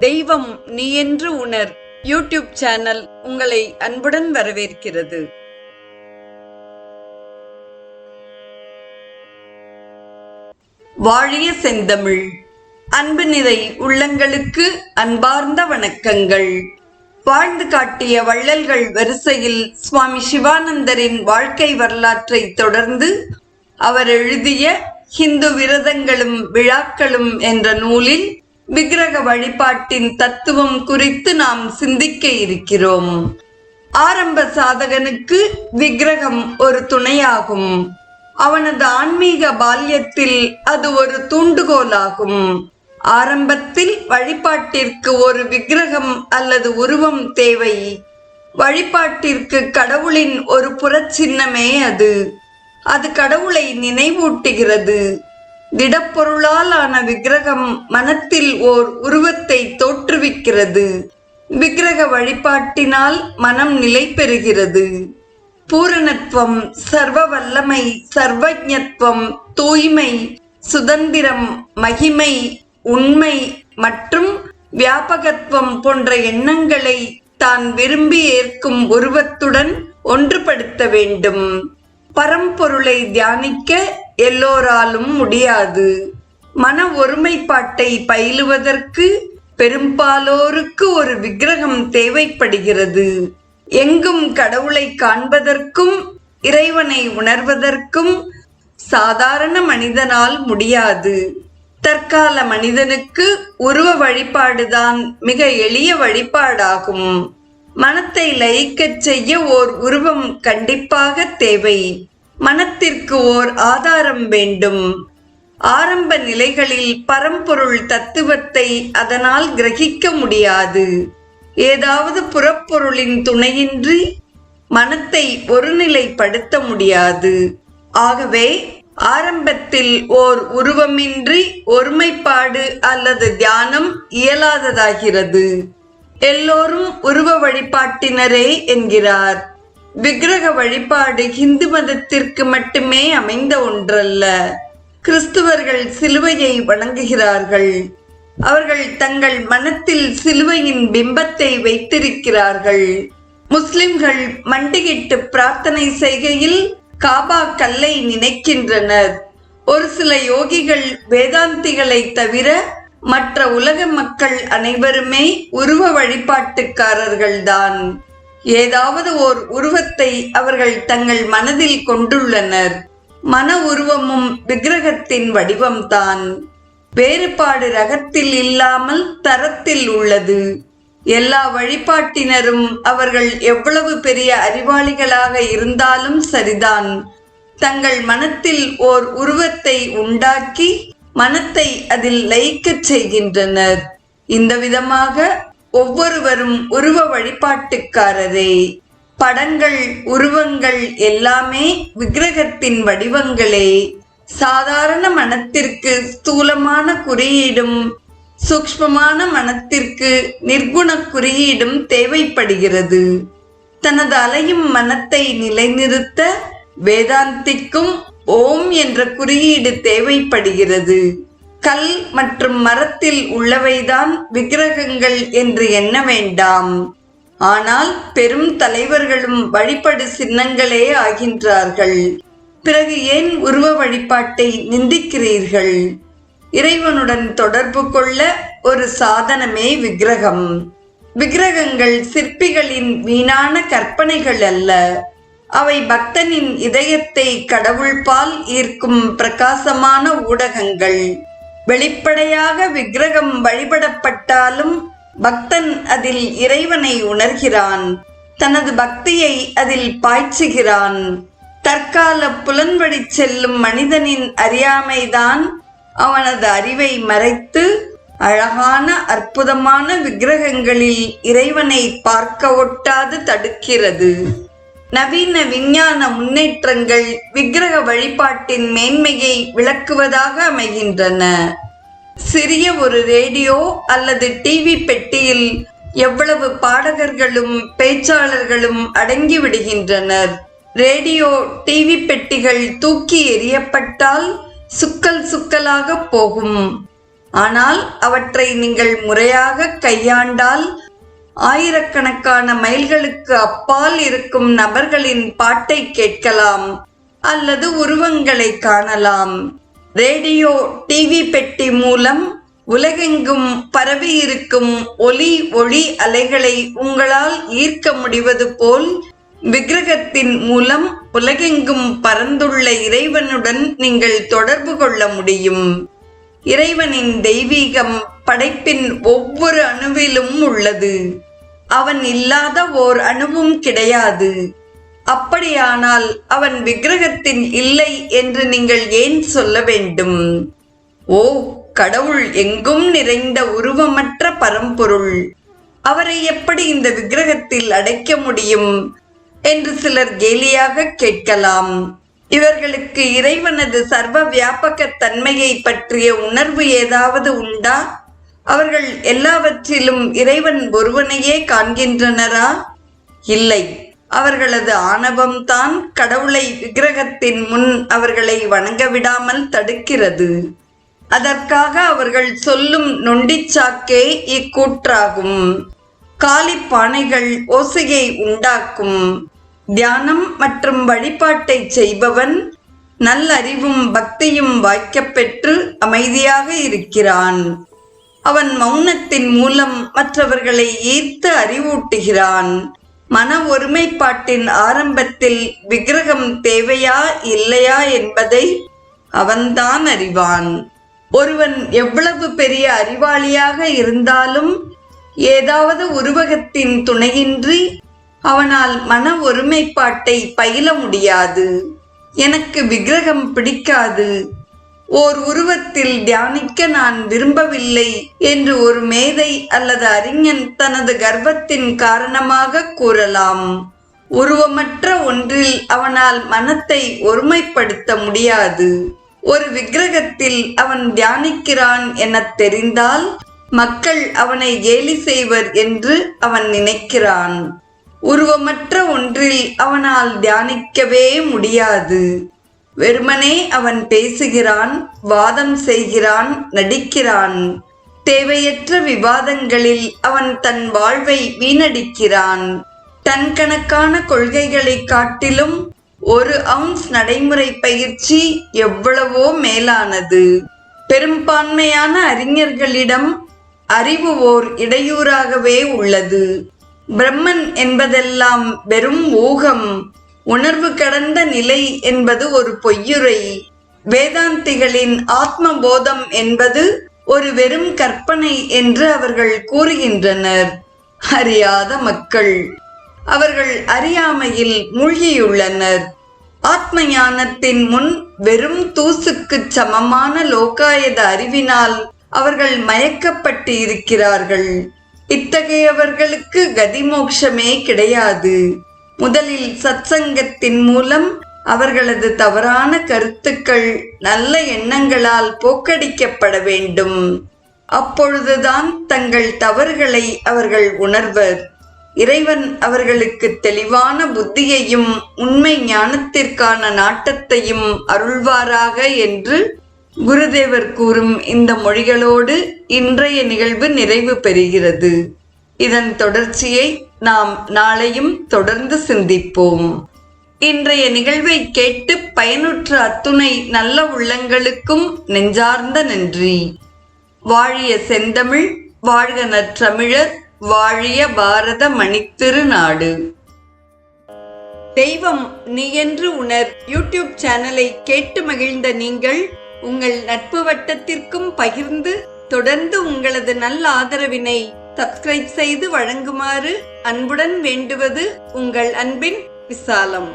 தெய்வம் நீ என்று உணர் யூடியூப் சேனல் உங்களை அன்புடன் வரவேற்கிறது. வாழிய செந்தமிழ். அன்பு நிறை உள்ளங்களுக்கு அன்பார்ந்த வணக்கங்கள். வாழ்ந்து காட்டிய வள்ளல்கள் வரிசையில் சுவாமி சிவானந்தரின் வாழ்க்கை வரலாற்றை தொடர்ந்து அவர் எழுதிய ஹிந்து விரதங்களும் விழாக்களும் என்ற நூலில் விக்கிரக வழிபாட்டின் தத்துவம் குறித்து நாம் சிந்திக்க இருக்கிறோம். ஆரம்ப சாதகனுக்கு விக்கிரகம் ஒரு துணையாகும். அவனது ஆன்மீக பால்யத்தில் அது ஒரு தூண்டுகோலாகும். ஆரம்பத்தில் வழிபாட்டிற்கு ஒரு விக்கிரகம் அல்லது உருவம் தேவை. வழிபாட்டிற்கு கடவுளின் ஒரு புறச்சின்னமே அது. அது கடவுளை நினைவூட்டுகிறது. திடப்பொருளால் ஆன விக்கிரகம் மனத்தில் ஓர் உருவத்தை தோற்றுவிக்கிறது. விக்கிரக வழிபாட்டினால் மனம் நிலை பெறுகிறது. பூரணத்துவம், சர்வ வல்லமை, சர்வஜத்துவம், தூய்மை, சுதந்திரம், மகிமை, உண்மை மற்றும் வியாபகத்துவம் போன்ற எண்ணங்களை தான் விரும்பி ஏற்கும் உருவத்துடன் ஒன்றுபடுத்த வேண்டும். பரம்பொருளை தியானிக்க எல்லோராலும் முடியாது. மன ஒருமைப்பாட்டை பயிலுவதற்கு பெரும்பாலோருக்கு ஒரு விக்கிரகம் தேவைப்படுகிறது. எங்கும் கடவுளை காண்பதற்கும் இறைவனை உணர்வதற்கும் சாதாரண மனிதனால் முடியாது. தற்கால மனிதனுக்கு உருவ வழிபாடுதான் மிக எளிய வழிபாடாகும். மனத்தை லயிக்கச் செய்ய ஓர் உருவம் கண்டிப்பாக தேவை. மனத்திற்கு ஓர் ஆதாரம் வேண்டும். ஆரம்ப நிலைகளில் பரம்பொருள் தத்துவத்தை அதனால் கிரகிக்க முடியாது. ஏதாவது புறப்பொருளின் துணையின்றி மனத்தை ஒருநிலைப்படுத்த முடியாது. ஆகவே ஆரம்பத்தில் ஓர் உருவமின்றி ஒருமைப்பாடு அல்லது தியானம் இயலாததாகிறது. எல்லோரும் உருவ வழிபாட்டினரே என்கிறார். விக்கிரக வழிபாடு இந்து மதத்திற்கு மட்டுமே அமைந்த ஒன்றல்ல. கிறிஸ்துவர்கள் சிலுவையை வணங்குகிறார்கள். அவர்கள் தங்கள் மனத்தில் சிலுவையின் பிம்பத்தை வைத்திருக்கிறார்கள். முஸ்லிம்கள் மண்டியிட்டு பிரார்த்தனை செய்கையில் காபா கல்லை நினைக்கின்றனர். ஒரு சில யோகிகள் வேதாந்திகளை தவிர மற்ற உலக மக்கள் அனைவருமே உருவ வழிபாட்டுக்காரர்கள்தான். ஏதாவது ஓர் உருவத்தை அவர்கள் தங்கள் மனதில் கொண்டுள்ளனர். மன உருவமும் விக்கிரகத்தின் வடிவம்தான். வேறுபாடு ரகத்தில் இல்லாமல் தரத்தில் உள்ளது. எல்லா வழிபாட்டினரும் அவர்கள் எவ்வளவு பெரிய அறிவாளிகளாக இருந்தாலும் சரிதான், தங்கள் மனத்தில் ஓர் உருவத்தை உண்டாக்கி மனத்தை அதில் லயிக்கச் செய்கின்றனர். இந்த விதமாக ஒவ்வொருவரும் உருவ வழிபாட்டுக்காரரே. படங்கள், உருவங்கள் எல்லாமே விக்கிரகத்தின் வடிவங்களே. சாதாரண மனத்திற்கு ஸ்தூலமான குறியீடும் சூக்ஷ்மமான மனத்திற்கு நிர்குண குறியீடும் தேவைப்படுகிறது. தனது அலையும் மனத்தை நிலைநிறுத்த வேதாந்திக்கும் ஓம் என்ற குறியீடு தேவைப்படுகிறது. கல் மற்றும் மரத்தில் உள்ளவைதான் விக்கிரகங்கள் என்று எண்ண வேண்டாம். ஆனால் பெரும் தலைவர்களும் வழிபடு சின்னங்களே ஆகின்றார்கள். பிறகு ஏன் உருவ வழிபாட்டை நிந்திக்கிறீர்கள்? இறைவனுடன் தொடர்பு கொள்ள ஒரு சாதனமே விக்கிரகம். விக்கிரகங்கள் சிற்பிகளின் வீணான கற்பனைகள் அல்ல. அவை பக்தனின் இதயத்தை கடவுள் பால் ஈர்க்கும் பிரகாசமான ஊடகங்கள். வெளிப்படையாக விக்கிரகம் வழிபடப்பட்டாலும் பக்தன் அதில் இறைவனை உணர்கிறான். தனது பக்தியை அதில் பாய்ச்சுகிறான். தற்கால புலன்வழி செல்லும் மனிதனின் அறியாமைதான் அவனது அறிவை மறைத்து அழகான அற்புதமான விக்கிரகங்களில் இறைவனை பார்க்க ஒட்டாது தடுக்கிறது. நவீன விஞ்ஞான முன்னேற்றங்கள் விக்கிரக வழிபாட்டின் மேன்மையை விளக்குவதாக அமைகின்றன. சிறிய ஒரு ரேடியோ அல்லது டிவி பெட்டியில் எவ்வளவு பாடகர்களும் பேச்சாளர்களும் அடங்கி விடுகின்றனர். ரேடியோ, டிவி பெட்டிகள் தூக்கி எறியப்பட்டால் சுக்கல் சுக்கலாக போகும். ஆனால் அவற்றை நீங்கள் முறையாக கையாண்டால் ஆயிரக்கணக்கான மைல்களுக்கு அப்பால் இருக்கும் நபர்களின் பாட்டை கேட்கலாம் அல்லது உருவங்களை காணலாம். ரேடியோ, டிவி பெட்டி மூலம் உலகெங்கும் பரவி இருக்கும் ஒலி ஒளி அலைகளை உங்களால் ஈர்க்க முடிவது போல் விக்கிரகத்தின் மூலம் உலகெங்கும் பரந்துள்ள இறைவனுடன் நீங்கள் தொடர்பு கொள்ள முடியும். இறைவனின் தெய்வீகம் படைப்பின் ஒவ்வொரு அணுவிலும் உள்ளது. அவன் இல்லாத ஓர் அணுவும் கிடையாது. அப்படியானால் அவன் விக்கிரகத்தின் இல்லை என்று நீங்கள் ஏன் சொல்ல வேண்டும்? ஓ, கடவுள் எங்கும் நிறைந்த உருவமற்ற பரம்பொருள், அவரை எப்படி இந்த விக்கிரகத்தில் அடைக்க முடியும் என்று சிலர் கேலியாக கேட்கலாம். இவர்களுக்கு இறைவனது சர்வ வியாபக தன்மையை பற்றிய உணர்வு ஏதாவது உண்டா? அவர்கள் எல்லாவற்றிலும் இறைவன் ஒருவனையே காண்கின்றனரா? இல்லை. அவர்களது ஆணவம்தான் கடவுளை விக்கிரகத்தின் முன் அவர்களை வணங்க விடாமல் தடுக்கிறது. அதற்காக அவர்கள் சொல்லும் நொண்டிச்சாக்கே இக்கூற்றாகும். காலி பானைகள் ஓசையை உண்டாக்கும். தியானம் மற்றும் வழிபாட்டை செய்பவன் நல்லறிவும் பக்தியும் வாய்க்கப்பெற்று அமைதியாக இருக்கிறான். அவன் மௌனத்தின் மூலம் மற்றவர்களை ஈர்த்து அறிவூட்டுகிறான். மன ஒருமைப்பாட்டின் ஆரம்பத்தில் விக்கிரகம் தேவையா இல்லையா என்பதை அவன்தான் அறிவான். ஒருவன் எவ்வளவு பெரிய அறிவாளியாக இருந்தாலும் ஏதாவது உருவகத்தின் துணையின்றி அவனால் மன ஒருமைப்பாட்டை பயில முடியாது. எனக்கு விக்கிரகம் பிடிக்காது, ஓர் உருவத்தில் தியானிக்க நான் விரும்பவில்லை என்று ஒரு மேதை அல்லது அறிஞன் தனது கர்வத்தின் காரணமாக கூறலாம். உருவமற்ற ஒன்றில் அவனால் மனத்தை ஒருமைப்படுத்த முடியாது. ஒரு விக்கிரகத்தில் அவன் தியானிக்கிறான் என தெரிந்தால் மக்கள் அவனை கேலி செய்வர் என்று அவன் நினைக்கிறான். உருவமற்ற ஒன்றில் அவனால் தியானிக்கவே முடியாது. வெறுமனே அவன் பேசுகிறான், வாதம் செய்கிறான், நடிக்கிறான். தேவையற்ற விவாதங்களில் அவன் தன் வாழ்வை வீணடிக்கிறான். டன் கணக்கான கொள்கைகளை காட்டிலும் ஒரு அவுன்ஸ் நடைமுறை பயிற்சி எவ்வளவோ மேலானது. பெரும்பான்மையான அறிஞர்களிடம் அறிவு ஓர் இடையூறாகவே உள்ளது. பிரம்மன் என்பதெல்லாம் வெறும் ஊகம், உணர்வு கடந்த நிலை என்பது ஒரு பொய்யுரை. வேதாந்திகளின் ஆத்ம போதம் என்பது ஒரு வெறும் கற்பனை என்று அவர்கள் கூறுகின்றனர். அறியாத மக்கள், அவர்கள் அறியாமையில் மூழ்கியுள்ளனர். ஆத்ம ஞானத்தின் முன் வெறும் தூசுக்கு சமமான லோகாயத அறிவினால் அவர்கள் மயக்கப்பட்டு இருக்கிறார்கள். இத்தகையவர்களுக்கு கதிமோக்ஷமே கிடையாது. முதலில் சத்சங்கத்தின் மூலம் அவர்களது தவறான கருத்துக்கள் நல்ல எண்ணங்களால் போக்கடிக்கப்பட வேண்டும். அப்பொழுதுதான் தங்கள் தவறுகளை அவர்கள் உணர்வர். இறைவன் அவர்களுக்கு தெளிவான புத்தியையும் உண்மை ஞானத்திற்கான நாட்டத்தையும் அருள்வாராக என்று குருதேவர் கூறும் இந்த மொழிகளோடு இன்றைய நிகழ்வு நிறைவு பெறுகிறது. இதன் தொடர்ச்சியை நாம் நாளையும் தொடர்ந்து சிந்திப்போம். இன்றைய நிகழ்வை கேட்டு பயனுற்ற அத்துணை நல்ல உள்ளங்களுக்கும் நெஞ்சார்ந்த நன்றி. வாழிய செந்தமிழ், வாழ்க நற்றமிழர், வாழிய பாரத மணித்திருநாடு. தெய்வம் நீ என்று உணர் யூடியூப் சேனலை கேட்டு மகிழ்ந்த நீங்கள் உங்கள் நட்பு வட்டத்திற்கும் பகிர்ந்து தொடர்ந்து உங்களது நல்ல ஆதரவினை சப்ஸ்கிரைப் செய்து வழங்குமாறு அன்புடன் வேண்டுவது உங்கள் அன்பின் விசாலம்.